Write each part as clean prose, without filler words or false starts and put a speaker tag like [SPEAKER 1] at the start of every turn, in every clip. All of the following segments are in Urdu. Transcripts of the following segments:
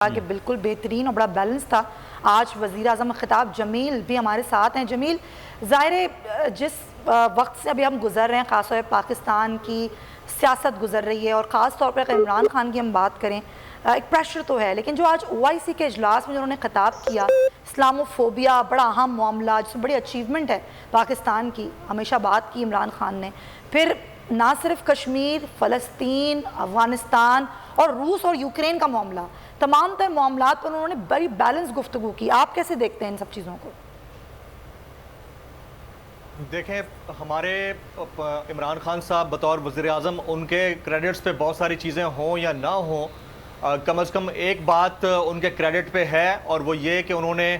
[SPEAKER 1] کہ بالکل بہترین اور بڑا بیلنس تھا. آج وزیر اعظم خطاب جمیل بھی ہمارے ساتھ ہیں. جمیل، ظاہر ہے جس وقت سے ابھی ہم گزر رہے ہیں، خاص طور پہ پاکستان کی سیاست گزر رہی ہے اور خاص طور پہ عمران خان کی ہم بات کریں، ایک پریشر تو ہے، لیکن جو آج OIC کے اجلاس میں جو انہوں نے خطاب کیا، اسلامو فوبیا بڑا اہم معاملہ جس میں بڑی اچیومنٹ ہے پاکستان کی، ہمیشہ بات کی عمران خان نے. پھر نہ صرف کشمیر، فلسطین، افغانستان اور روس اور یوکرین کا معاملہ، تمام تر معاملات پر انہوں نے بڑی بیلنس گفتگو کی. آپ کیسے دیکھتے ہیں ان سب چیزوں کو؟
[SPEAKER 2] دیکھیں، ہمارے عمران خان صاحب بطور وزیر اعظم، ان کے کریڈٹس پہ بہت ساری چیزیں ہوں یا نہ ہوں، کم از کم ایک بات ان کے کریڈٹ پہ ہے، اور وہ یہ کہ انہوں نے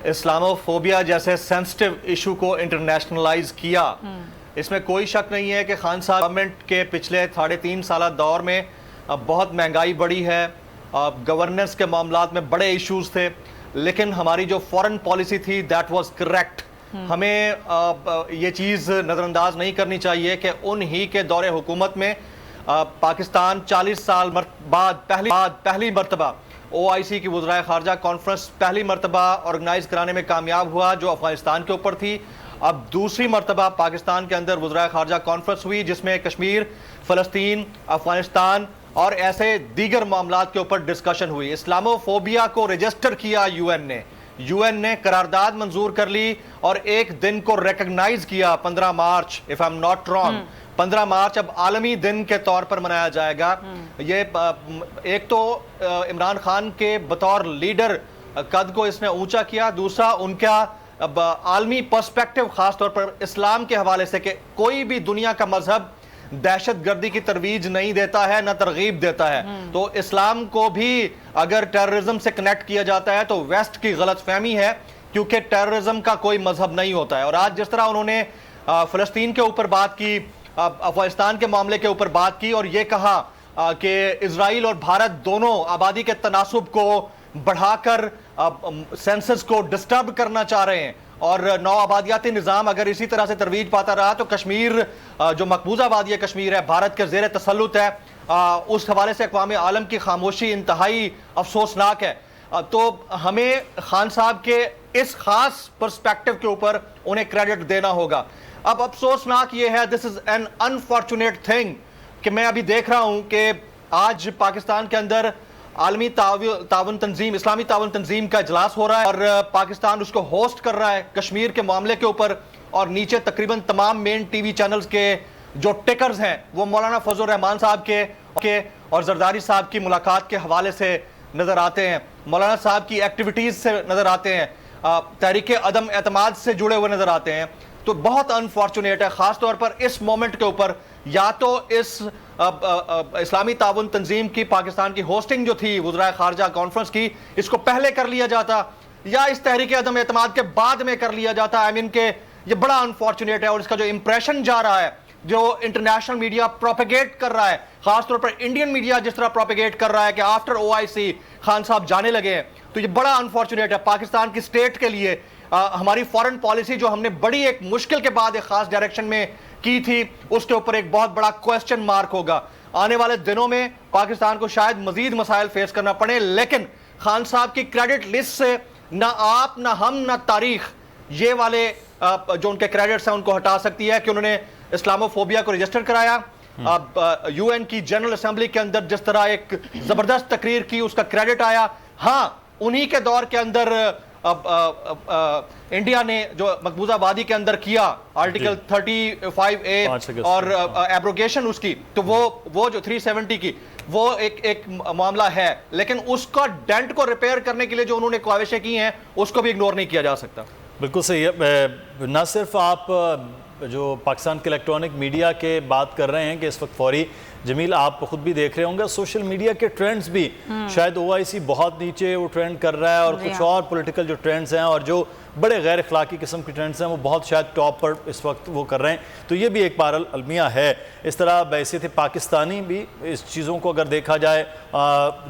[SPEAKER 2] اسلامو فوبیا جیسے سینسٹیو ایشو کو انٹرنیشنلائز کیا. اس میں کوئی شک نہیں ہے کہ خان صاحب گورنمنٹ کے پچھلے 3.5 سالہ دور میں بہت مہنگائی بڑھی ہے، گورننس کے معاملات میں بڑے ایشوز تھے، لیکن ہماری جو فورن پالیسی تھی دیٹ واز کریکٹ. ہمیں یہ چیز نظر انداز نہیں کرنی چاہیے کہ انہی کے دور حکومت میں پاکستان 40 سال بعد پہلی مرتبہ OIC کی وزرائے خارجہ کانفرنس پہلی مرتبہ آرگنائز کرانے میں کامیاب ہوا، جو افغانستان کے اوپر تھی. اب دوسری مرتبہ پاکستان کے اندر وزرائے خارجہ کانفرنس ہوئی جس میں کشمیر، فلسطین، افغانستان اور ایسے دیگر معاملات کے اوپر ڈسکشن ہوئی. اسلامو فوبیا کو رجسٹر کیا UN نے قرارداد منظور کر لی اور ایک دن کو ریکگنائز کیا، 15 March if I'm not wrong. 15 March اب عالمی دن کے طور پر منایا جائے گا. یہ ایک تو عمران خان کے بطور لیڈر قد کو اس نے اونچا کیا، دوسرا ان کا عالمی پرسپیکٹو خاص طور پر اسلام کے حوالے سے کہ کوئی بھی دنیا کا مذہب دہشت گردی کی ترویج نہیں دیتا ہے، نہ ترغیب دیتا ہے. تو اسلام کو بھی اگر ٹیررزم سے کنیکٹ کیا جاتا ہے تو ویسٹ کی غلط فہمی ہے، کیونکہ ٹیررزم کا کوئی مذہب نہیں ہوتا ہے. اور آج جس طرح انہوں نے فلسطین کے اوپر بات کی، افغانستان کے معاملے کے اوپر بات کی اور یہ کہا کہ اسرائیل اور بھارت دونوں آبادی کے تناسب کو بڑھا کر سینسس کو ڈسٹرب کرنا چاہ رہے ہیں، اور نو آبادیاتی نظام اگر اسی طرح سے ترویج پاتا رہا تو کشمیر جو مقبوضہ وادی کشمیر ہے، بھارت کے زیر تسلط ہے، اس حوالے سے اقوام عالم کی خاموشی انتہائی افسوسناک ہے. تو ہمیں خان صاحب کے اس خاص پرسپیکٹو کے اوپر انہیں کریڈٹ دینا ہوگا. اب افسوسناک یہ ہے، دس از این انفارچونیٹ تھنگ، کہ میں ابھی دیکھ رہا ہوں کہ آج پاکستان کے اندر عالمی تعاون تنظیم، اسلامی تعاون تنظیم کا اجلاس ہو رہا ہے اور پاکستان اس کو ہوسٹ کر رہا ہے کشمیر کے معاملے کے اوپر، اور نیچے تقریباً تمام مین ٹی وی چینلز کے جو ٹکرز ہیں وہ مولانا فضل الرحمان صاحب کے اور زرداری صاحب کی ملاقات کے حوالے سے نظر آتے ہیں، مولانا صاحب کی ایکٹیویٹیز سے نظر آتے ہیں، تحریک عدم اعتماد سے جڑے ہوئے نظر آتے ہیں. تو بہت انفارچونیٹ ہے خاص طور پر اس مومنٹ کے اوپر، یا تو اس اسلامی تعاون تنظیم کی پاکستان کی ہوسٹنگ جو تھی وزرائے خارجہ کانفرنس کی، اس کو پہلے کر لیا جاتا یا اس تحریک عدم اعتماد کے بعد میں کر لیا جاتا. کہ یہ بڑا انفارچونیٹ ہے، اور اس کا جو امپریشن جا رہا ہے، جو انٹرنیشنل میڈیا پروپیگیٹ کر رہا ہے، خاص طور پر انڈین میڈیا جس طرح پروپیگیٹ کر رہا ہے کہ آفٹر OIC خان صاحب جانے لگے ہیں، تو یہ بڑا انفارچونیٹ ہے پاکستان کی سٹیٹ کے لیے. ہماری فورن پالیسی جو ہم نے بڑی ایک مشکل کے بعد ایک خاص ڈائریکشن میں کی تھی، اس کے اوپر ایک بہت بڑا کوسچن مارک ہوگا. آنے والے دنوں میں پاکستان کو شاید مزید مسائل فیس کرنا پڑے، لیکن خان صاحب کی کریڈٹ لسٹ سے نہ آپ، نہ ہم، نہ تاریخ یہ والے جو ان کے کریڈٹس ہیں ان کو ہٹا سکتی ہے کہ انہوں نے اسلامو فوبیا کو رجسٹر کرایا. UN کی جنرل اسمبلی کے اندر جس طرح ایک زبردست تقریر کی، اس کا کریڈٹ آیا. ہاں، انہی کے دور کے اندر انڈیا نے جو مقبوضہ وادی کے اندر کیا آرٹیکل 35A اور ایبروگیشن اس کی، تو وہ جو 370 کی وہ ایک معاملہ ہے، لیکن اس کا ڈینٹ کو ریپیئر کرنے کے لیے جو انہوں نے کوششیں کی ہیں اس کو بھی اگنور نہیں کیا جا سکتا.
[SPEAKER 3] بالکل صحیح ہے. نہ صرف آپ جو پاکستان کے الیکٹرانک میڈیا کے بات کر رہے ہیں کہ اس وقت فوری، جمیل آپ خود بھی دیکھ رہے ہوں گے سوشل میڈیا کے ٹرینڈز بھی، شاید OIC بہت نیچے وہ ٹرینڈ کر رہا ہے، اور کچھ اور پولیٹیکل جو ٹرینڈز ہیں اور جو بڑے غیر اخلاقی قسم کے ٹرینڈز ہیں وہ بہت شاید ٹاپ پر اس وقت وہ کر رہے ہیں. تو یہ بھی ایک بہرحال المیہ ہے. اس طرح بحیثیت پاکستانی بھی اس چیزوں کو اگر دیکھا جائے،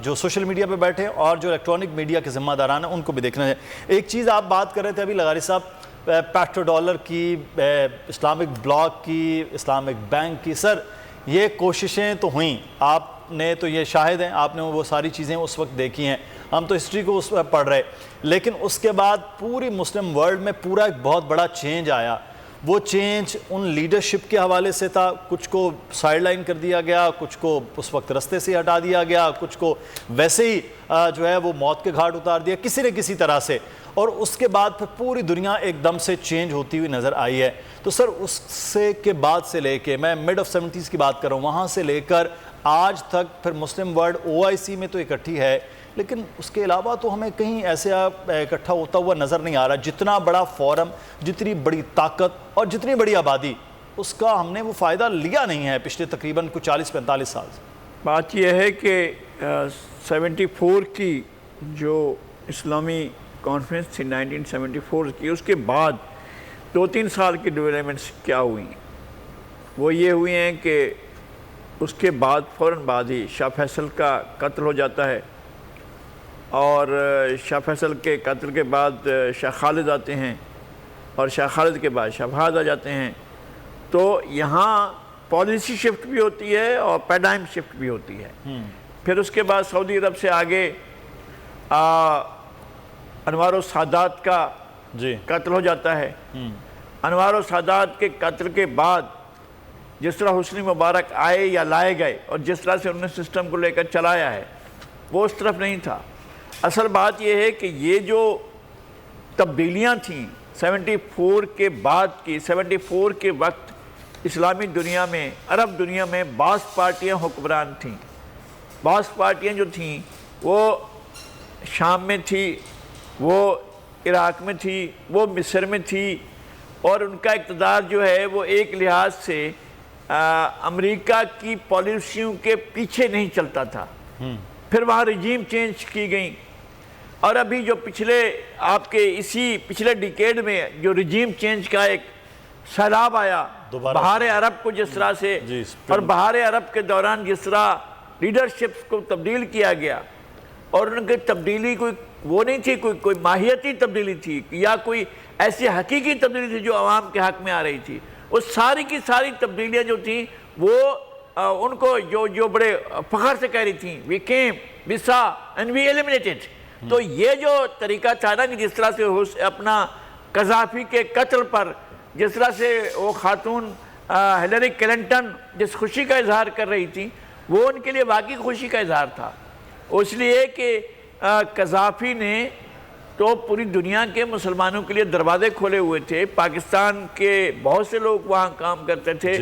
[SPEAKER 3] جو سوشل میڈیا پہ بیٹھے اور جو الیکٹرانک میڈیا کے ذمہ داران ہیں ان کو بھی دیکھنا ہے. ایک چیز آپ بات کر رہے تھے ابھی لغاری صاحب، پیٹرو ڈالر کی، اسلامک بلاک کی، اسلامک بینک کی. سر یہ کوششیں تو ہوئیں، آپ نے تو یہ شاہد ہیں، آپ نے وہ ساری چیزیں اس وقت دیکھی ہیں. ہم تو ہسٹری کو اس پر پڑھ رہے. لیکن اس کے بعد پوری مسلم ورلڈ میں پورا ایک بہت بڑا چینج آیا. وہ چینج ان لیڈرشپ کے حوالے سے تھا. کچھ کو سائیڈ لائن کر دیا گیا, کچھ کو اس وقت رستے سے ہٹا دیا گیا, کچھ کو ویسے ہی جو ہے وہ موت کے گھاٹ اتار دیا کسی نہ کسی طرح سے. اور اس کے بعد پھر پوری دنیا ایک دم سے چینج ہوتی ہوئی نظر آئی ہے. تو سر اس سے کے بعد سے لے کے, میں مڈ آف 70s کی بات کر رہا ہوں, وہاں سے لے کر آج تک پھر مسلم ورلڈ OIC میں تو اکٹھی ہے, لیکن اس کے علاوہ تو ہمیں کہیں ایسے اکٹھا ہوتا ہوا نظر نہیں آ رہا. جتنا بڑا فورم, جتنی بڑی طاقت اور جتنی بڑی آبادی, اس کا ہم نے وہ فائدہ لیا نہیں ہے پچھلے تقریباً کچھ 40-45 سال سے.
[SPEAKER 4] بات یہ ہے کہ 74 کی جو اسلامی کانفرنس تھی 1974 کی, اس کے بعد 2-3 سال کی ڈیولپمنٹس کیا ہوئی ہیں. وہ یہ ہوئی ہیں کہ اس کے بعد فوراً بعد ہی شاہ فیصل کا قتل ہو جاتا ہے, اور شاہ فیصل کے قتل کے بعد شاہ خالد آتے ہیں, اور شاہ خالد کے بعد شاہ فہد آ جاتے ہیں. تو یہاں پالیسی شفٹ بھی ہوتی ہے اور پیراڈائم شفٹ بھی ہوتی ہے. پھر اس کے بعد سعودی عرب سے آگے انوار السادات کا قتل ہو جاتا ہے. انوار السادات کے قتل کے بعد جس طرح حسنی مبارک آئے یا لائے گئے اور جس طرح سے انہوں نے سسٹم کو لے کر چلایا ہے, وہ اس طرف نہیں تھا. اصل بات یہ ہے کہ یہ جو تبدیلیاں تھیں 74 کے بعد کی, 74 کے وقت اسلامی دنیا میں, عرب دنیا میں بعض پارٹیاں حکمران تھیں. بعض پارٹیاں جو تھیں وہ شام میں تھی, وہ عراق میں تھی, وہ مصر میں تھی, اور ان کا اقتدار جو ہے وہ ایک لحاظ سے امریکہ کی پالیسیوں کے پیچھے نہیں چلتا تھا. پھر وہاں رجیم چینج کی گئیں, اور ابھی جو پچھلے آپ کے اسی پچھلے ڈیکیڈ میں جو رجیم چینج کا ایک سیلاب آیا بہار عرب کو جس طرح سے, اور بہار عرب کے دوران جس طرح لیڈرشپس کو تبدیل کیا گیا, اور ان کی تبدیلی کوئی وہ نہیں تھی, کوئی ماہیتی تبدیلی تھی یا کوئی ایسی حقیقی تبدیلی تھی جو عوام کے حق میں آ رہی تھی. وہ ساری کی ساری تبدیلیاں جو تھیں وہ ان کو جو بڑے فخر سے کہہ رہی تھیں, we came, we saw and we eliminated. تو یہ جو طریقہ تھا نا کہ جس طرح سے اپنا قذافی کے قتل پر جس طرح سے وہ خاتون ہلیری کلنٹن جس خوشی کا اظہار کر رہی تھی, وہ ان کے لیے واقعی خوشی کا اظہار تھا. اس لیے کہ قذافی نے تو پوری دنیا کے مسلمانوں کے لیے دروازے کھولے ہوئے تھے. پاکستان کے بہت سے لوگ وہاں کام کرتے تھے,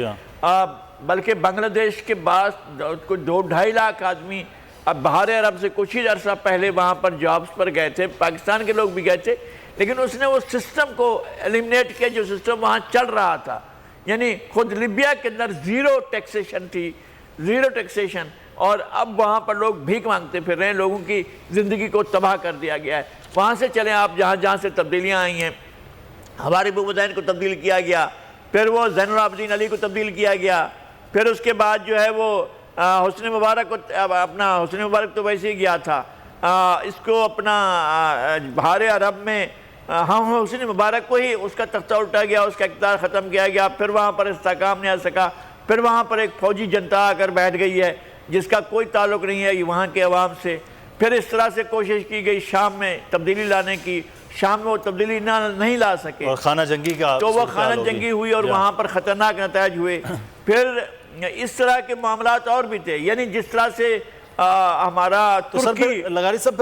[SPEAKER 4] بلکہ بنگلہ دیش کے بعد کوئی 2-2.5 لاکھ آدمی اب بہار عرب سے کچھ ہی عرصہ پہلے وہاں پر جابز پر گئے تھے. پاکستان کے لوگ بھی گئے تھے, لیکن اس نے اس سسٹم کو ایلیمنیٹ کیا جو سسٹم وہاں چل رہا تھا. یعنی خود لیبیا کے اندر زیرو ٹیکسیشن تھی, زیرو ٹیکسیشن, اور اب وہاں پر لوگ بھیک مانگتے پھر رہے ہیں. لوگوں کی زندگی کو تباہ کر دیا گیا ہے. وہاں سے چلیں آپ جہاں سے تبدیلیاں آئی ہیں, ہمارے بومدین کو تبدیل کیا گیا, پھر وہ زین العابدین علی کو تبدیل کیا گیا, پھر اس کے بعد جو ہے وہ حسنی مبارک کو, اپنا حسنی مبارک تو ویسے ہی گیا تھا, اس کو اپنا بہار عرب میں حسنی مبارک کو ہی اس کا تختہ الٹا گیا, اس کا اقتدار ختم کیا گیا. پھر وہاں پر استحکام نہیں آ سکا, پھر وہاں پر ایک فوجی جنتا آ کر بیٹھ گئی ہے جس کا کوئی تعلق نہیں ہے وہاں کے عوام سے. پھر اس طرح سے کوشش کی گئی شام میں تبدیلی لانے کی, شام میں وہ تبدیلی نہیں لا سکے,
[SPEAKER 3] اور خانہ جنگی کا
[SPEAKER 4] تو وہ خانہ جنگی ہوئی اور وہاں پر خطرناک نتائج ہوئے. پھر اس طرح کے معاملات اور بھی تھے. یعنی جس طرح سے ہمارا ترکی
[SPEAKER 3] لغاری صاحب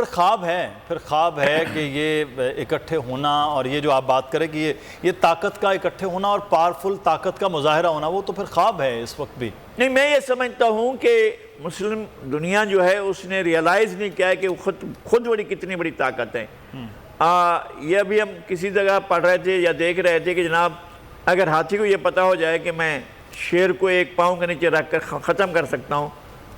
[SPEAKER 3] پھر خواب ہے کہ یہ اکٹھے ہونا, اور یہ جو آپ بات کریں کہ یہ طاقت کا اکٹھے ہونا اور پاورفل طاقت کا مظاہرہ ہونا, وہ تو پھر خواب ہے اس وقت بھی.
[SPEAKER 4] نہیں, میں یہ سمجھتا ہوں کہ مسلم دنیا جو ہے اس نے ریئلائز نہیں کیا ہے کہ خود بڑی کتنی بڑی طاقت ہے. یہ ابھی ہم کسی جگہ پڑھ رہے تھے یا دیکھ رہے تھے کہ جناب اگر ہاتھی کو یہ پتا ہو جائے کہ میں شیر کو ایک پاؤں کے نیچے رکھ کر ختم کر سکتا ہوں,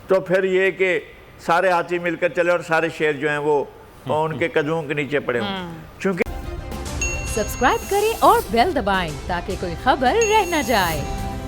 [SPEAKER 4] تو پھر یہ کہ سارے ہاتھی مل کر چلے اور سارے شیر جو ہیں وہ ان کے قدموں کے نیچے پڑے ہوں. چونکہ
[SPEAKER 5] سبسکرائب کریں اور بیل دبائیں تاکہ کوئی خبر رہ نہ جائے.